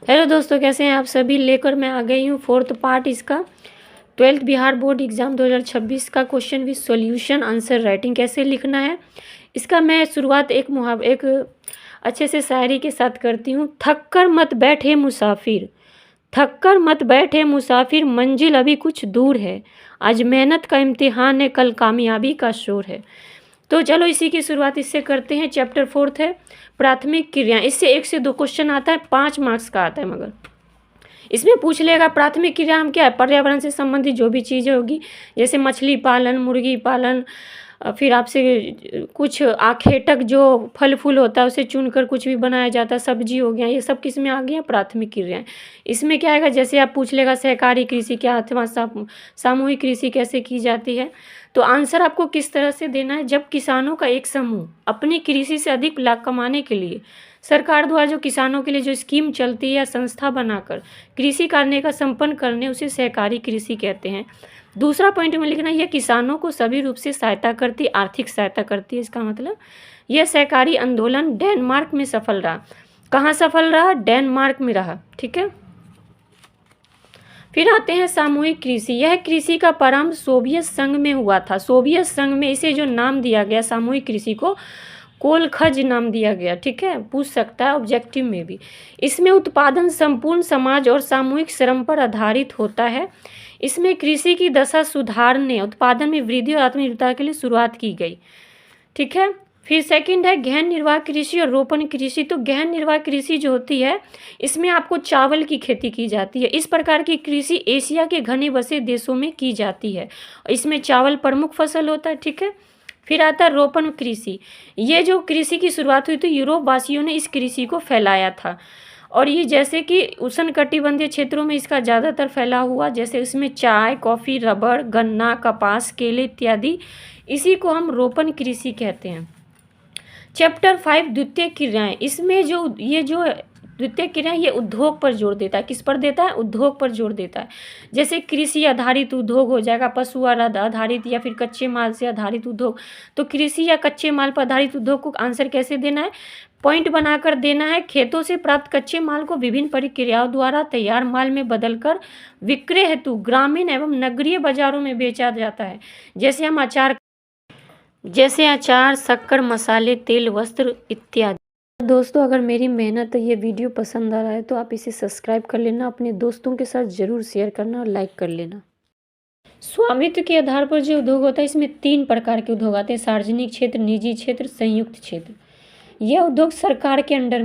Hello दोस्तों, कैसे हैं आप सभी। लेकर मैं आ गई हूँ फोर्थ पार्ट इसका 12th बिहार बोर्ड एग्ज़ाम 2026 का question with solution answer writing कैसे लिखना है। इसका मैं शुरुआत एक अच्छे से शायरी के साथ करती हूँ। थक कर मत बैठे मुसाफिर, थक कर मत बैठे मुसाफिर, मंजिल अभी कुछ दूर है। आज मेहनत का इम्तिहान है, कल कामयाबी का शोर है। तो चलो इसी की शुरुआत इससे करते हैं। चैप्टर 4 है प्राथमिक क्रियाएं। इससे 1 से 2 क्वेश्चन आता है, 5 मार्क्स का आता है। मगर इसमें पूछ लेगा प्राथमिक क्रिया हम क्या है, पर्यावरण से संबंधित जो भी चीज़ें होगी, जैसे मछली पालन, मुर्गी पालन, फिर आपसे कुछ आखेटक जो फल फूल होता है उसे चुनकर कुछ भी बनाया जाता है, सब्जी हो गया, ये सब किस में आ गया, प्राथमिक क्रियाएं। इसमें क्या आएगा, जैसे आप पूछ लेगा सहकारी कृषि क्या अथवा सामूहिक कृषि कैसे की जाती है। तो आंसर आपको किस तरह से देना है, जब किसानों का एक समूह अपनी कृषि से अधिक लाभ कमाने के लिए सरकार द्वारा जो किसानों के लिए जो स्कीम चलती है या संस्था बनाकर कृषि कार्य का संपन्न करने, उसे सहकारी कृषि कहते हैं। दूसरा पॉइंट में लिखना, यह किसानों को सभी रूप से सहायता करती, आर्थिक सहायता करती है। इसका मतलब यह सहकारी आंदोलन डेनमार्क में सफल रहा। कहाँ सफल रहा, डेनमार्क में रहा। ठीक है। फिर आते हैं सामूहिक कृषि। यह कृषि का प्रारंभ सोवियत संघ में हुआ था। सोवियत संघ में इसे जो नाम दिया गया सामूहिक कृषि को, कोलखज नाम दिया गया। ठीक है, पूछ सकता है ऑब्जेक्टिव में भी। इसमें उत्पादन संपूर्ण समाज और सामूहिक श्रम पर आधारित होता है। इसमें कृषि की दशा सुधारने, उत्पादन में वृद्धि और आत्मनिर्भरता के लिए शुरुआत की गई। ठीक है। फिर सेकंड है गहन निर्वाह कृषि और रोपण कृषि। तो गहन निर्वाह कृषि जो होती है, इसमें आपको चावल की खेती की जाती है। इस प्रकार की कृषि एशिया के घने बसे देशों में की जाती है। इसमें चावल प्रमुख फसल होता है। ठीक है। फिर आता है रोपण कृषि। ये जो कृषि की शुरुआत हुई थी, यूरोप वासियों ने इस कृषि को फैलाया था। और ये जैसे कि उष्णकटिबंधीय क्षेत्रों में इसका ज़्यादातर फैला हुआ, जैसे इसमें चाय, कॉफ़ी, रबड़, गन्ना, कपास, केले इत्यादि, इसी को हम रोपण कृषि कहते हैं। चैप्टर 5 द्वितीय क्रियाएं। इसमें जो द्वितीय क्रियाएं, ये उद्योग पर जोर देता है। किस पर देता है, उद्योग पर जोर देता है। जैसे कृषि आधारित उद्योग हो जाएगा, पशु आधारित या फिर कच्चे माल से आधारित उद्योग। तो कृषि या कच्चे माल पर आधारित उद्योग को आंसर कैसे देना है, पॉइंट बनाकर देना है। खेतों से प्राप्त कच्चे माल को विभिन्न प्रक्रियाओं द्वारा तैयार माल में बदलकर विक्रय हेतु ग्रामीण एवं नगरीय बाजारों में बेचा जाता है। जैसे अचार, शक्कर, मसाले, तेल, वस्त्र इत्यादि। दोस्तों, अगर मेरी मेहनत ये वीडियो पसंद आ रहा है तो आप इसे सब्सक्राइब कर लेना, अपने दोस्तों के साथ ज़रूर शेयर करना और लाइक कर लेना। स्वामित्व के आधार पर जो उद्योग होता है, इसमें 3 प्रकार के उद्योग आते हैं, सार्वजनिक क्षेत्र, निजी क्षेत्र, संयुक्त क्षेत्र। यह उद्योग सरकार के अंडर में